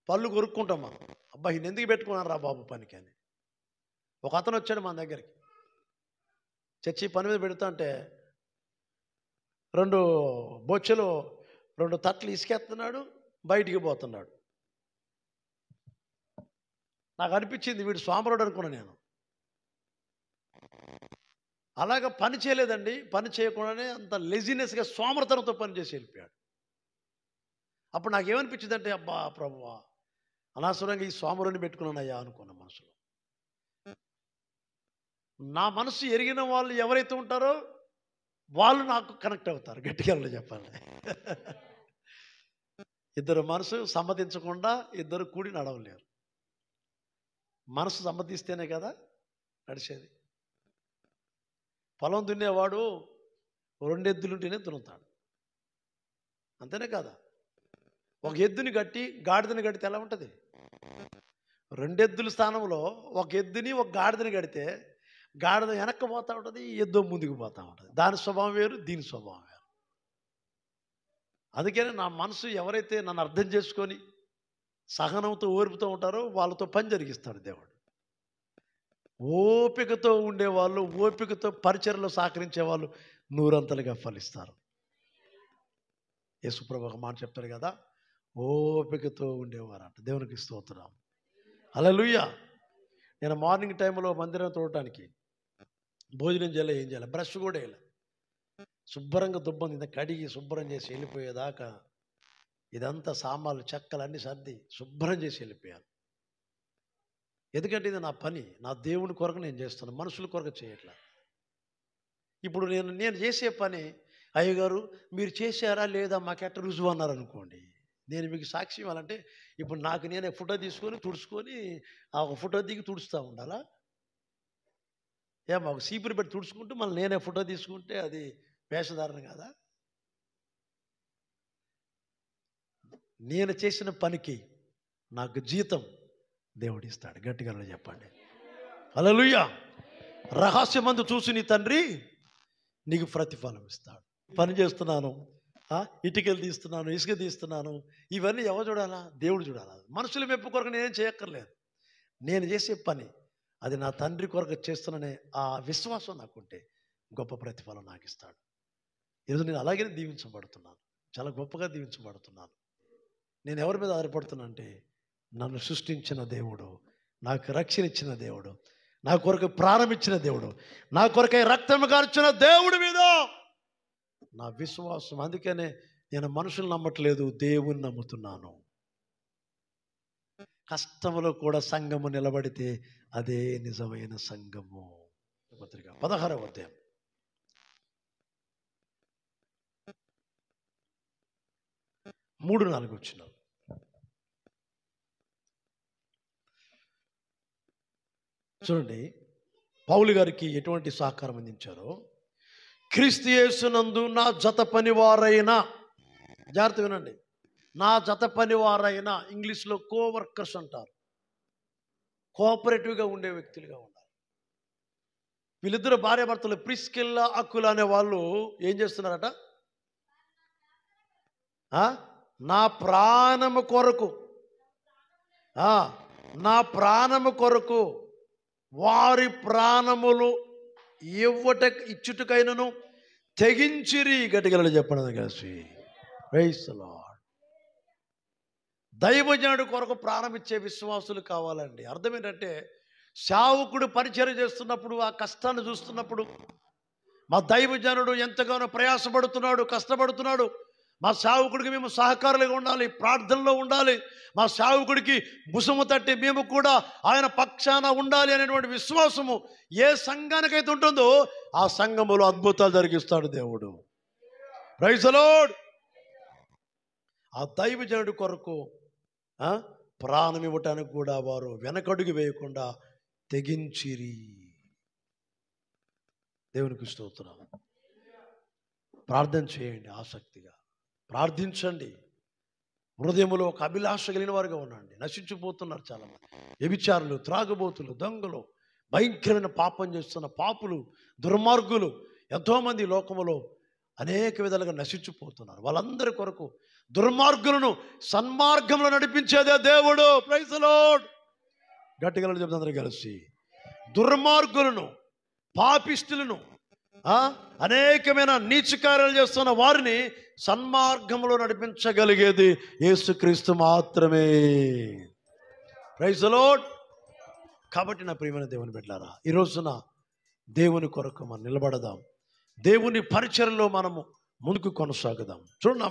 పళ్ళు కొరుక్కుంటాం మనం. అబ్బా ఈయన ఎందుకు పెట్టుకున్నాను రా బాబు పనికి అని. ఒక అతను వచ్చాడు మన దగ్గరికి, చర్చి పని మీద పెడతా అంటే 2 బొచ్చెలు 2 తట్లు ఇసుకెత్తున్నాడు, బయటికి పోతున్నాడు. నాకు అనిపించింది వీడు సోమరుడు అనుకున్నా నేను. అలాగ పని చేయలేదండి, పని చేయకుండానే అంత లెజినెస్గా సోమరతనంతో పని చేసి వెళ్ళిపోయాడు. అప్పుడు నాకేమనిపించింది అంటే, అబ్బా ప్రభువా, అనవసరంగా ఈ సోమరుని పెట్టుకున్నానయ్యా అనుకున్న మనసులో. నా మనసు ఎరిగిన వాళ్ళు ఎవరైతే ఉంటారో వాళ్ళు నాకు కనెక్ట్ అవుతారు. గట్టిగా చెప్పాలి. ఇద్దరు మనసు సమ్మతించకుండా ఇద్దరు కూడి నడవలేరు. మనసు సమ్మతిస్తేనే కదా నడిచేది. పొలం దున్నేవాడు 2 ఎద్దులుంటేనే దున్నుతాడు, అంతేనే కదా? ఒక ఎద్దుని కట్టి గాడిదని కడితే ఎలా ఉంటుంది? 2 ఎద్దుల స్థానంలో ఒక ఎద్దుని ఒక గాడిదని కడితే గాడిద వెనక్కి పోతూ ఉంటుంది, ఎద్దు ముందుకు పోతూ ఉంటుంది. దాని స్వభావం వేరు, దీని స్వభావం వేరు. అందుకని నా మనసు ఎవరైతే నన్ను అర్థం చేసుకొని సహనంతో ఓర్పుతూ ఉంటారో వాళ్ళతో పని జరిగిస్తాడు దేవుడు. ఓపికతో ఉండేవాళ్ళు, ఓపికతో పరిచర్యలో సహకరించే వాళ్ళు 100 ఫలిస్తారు. యేసుప్రభు ఒక మాట చెప్తారు కదా, ఓపికతో ఉండేవారంట. దేవునికి స్తోత్రం, హల్లెలూయా. నేను మార్నింగ్ టైంలో మందిరం తోడటానికి భోజనం చేయాలి, ఏం చేయాలి, బ్రష్ కూడా వేయాలి. శుభ్రంగా దుబ్బని ఇంత కడిగి శుభ్రం చేసి వెళ్ళిపోయేదాకా ఇదంతా సామాన్లు చెక్కలు అన్నీ సర్ది శుభ్రం చేసి వెళ్ళిపోయాను. ఎందుకంటే ఇది నా పని, నా దేవుని కొరకు నేను చేస్తున్నాను, మనుషుల కొరకు చేయట్లా. ఇప్పుడు నేను చేసే పని, అయ్యగారు మీరు చేశారా లేదా మాకెట్ట రుజువు అన్నారు అనుకోండి, నేను మీకు సాక్షి ఇవ్వాలంటే ఇప్పుడు నాకు నేనే ఫోటో తీసుకొని తుడుచుకొని ఆ ఒక ఫోటో దిగి తుడుస్తూ ఉండాలా? మాకు సీపురు పెట్టి తుడుచుకుంటూ మళ్ళీ నేనే ఫోటో తీసుకుంటే అది వేషధారణ కాదా? నేను చేసిన పనికి నాకు జీతం దేవుడు ఇస్తాడు. గట్టిగా చెప్పండి, హల్లెలూయా. రహస్యమందు చూసి నీ తండ్రి నీకు ప్రతిఫలం ఇస్తాడు. పని చేస్తున్నాను, ఇటుకలు తీస్తున్నాను, ఇసుక తీస్తున్నాను, ఇవన్నీ ఎవరు చూడాలా? దేవుడు చూడాలా. మనుషుల మెప్పు కొరకు నేనేం చేయక్కర్లేదు. నేను చేసే పని అది నా తండ్రి కొరకు చేస్తున్ననే ఆ విశ్వాసం నాకుంటే గొప్ప ప్రతిఫలం నాకు ఇస్తాడు. ఈరోజు నేను అలాగే దీవించబడుతున్నాను, చాలా గొప్పగా దీవించబడుతున్నాను. నేను ఎవరి మీద ఆధారపడుతున్నా అంటే నన్ను సృష్టించిన దేవుడు, నాకు రక్షణ ఇచ్చిన దేవుడు, నా కొరకు ప్రారంభించిన దేవుడు, నా కొరకై రక్తము కార్చిన దేవుడి మీద నా విశ్వాసం. అందుకనే నేను మనుషులు నమ్మట్లేదు, దేవుని నమ్ముతున్నాను. కష్టములో కూడా సంఘము నిలబడితే అదే నిజమైన సంఘము. పత్రిక 16వ అధ్యాయం 3-4 వచనాలు చూడండి. పౌలు గారికి ఎటువంటి సహకారం అందించారో, క్రీస్తు యేసునందు నా జత పనివారైన, జాగ్రత్త వినండి, నా జత పనివారైన, ఇంగ్లీష్లో కోవర్కర్స్ అంటారు, కోఆపరేటివ్గా ఉండే వ్యక్తులుగా ఉండాలి. వీళ్ళిద్దరు భార్యాభర్తలు ప్రిస్కిల్లా అక్కుల అనే వాళ్ళు ఏం చేస్తున్నారట? నా ప్రాణము కొరకు, నా ప్రాణము కొరకు వారి ప్రాణములు ఇచ్చుటకైనను తెగించిరి. గట్టిగల చెప్పండి కలిసి. Praise the Lord. దైవజనుడి కొరకు ప్రారంభించే విశ్వాసులు కావాలండి. అర్థం ఏంటంటే, సేవకుడు పరిచర్య చేస్తున్నప్పుడు, ఆ కష్టాన్ని చూస్తున్నప్పుడు, మా దైవజనుడు ఎంతగానో ప్రయాసపడుతున్నాడు, కష్టపడుతున్నాడు, మా సేవకుడికి మేము సహకారులుగా ఉండాలి, ప్రార్థనలో ఉండాలి, మా సేవకుడికి భుజము తట్టి మేము కూడా ఆయన పక్షాన ఉండాలి అనేటువంటి విశ్వాసము ఏ సంఘానికైతే ఉంటుందో ఆ సంఘములో అద్భుతాలు జరిగిస్తాడు దేవుడు. Praise the Lord. ఆ దైవజనుడి కొరకు ప్రాణం ఇవ్వటానికి కూడా వారు వెనకడుగు వేయకుండా తెగించిరి. దేవునికి స్తోత్రం. ప్రార్థన చేయండి, ఆసక్తిగా ప్రార్థించండి. హృదయములో ఒక అభిలాష కలిగిన వారుగా ఉండండి. నశించిపోతున్నారు చాలామంది. వ్యభిచారులు, త్రాగుబోతులు, దొంగలు, భయంకరమైన పాపం చేస్తున్న పాపులు, దుర్మార్గులు ఎంతోమంది లోకములో అనేక విధాలుగా నశించిపోతున్నారు. వాళ్ళందరి కొరకు దుర్మార్గులను సన్మార్గంలో నడిపించేదే దేవుడు. Praise the Lord. గట్టిగా చెప్తే అందరూ కలిసి. దుర్మార్గులను, పాపిష్టులను, అనేకమైన నీచకార్యాలు చేస్తున్న వారిని సన్మార్గంలో నడిపించగలిగేది యేసుక్రీస్తు మాత్రమే. Praise the Lord. కాబట్టి నా ప్రియమైన దేవుని బిడ్డలారా, ఈ రోజున దేవుని కొరకు మనం నిలబడదాం. దేవుని పరిచర్యలో మనము ముందుకు కొనసాగుదాం. చూడండి.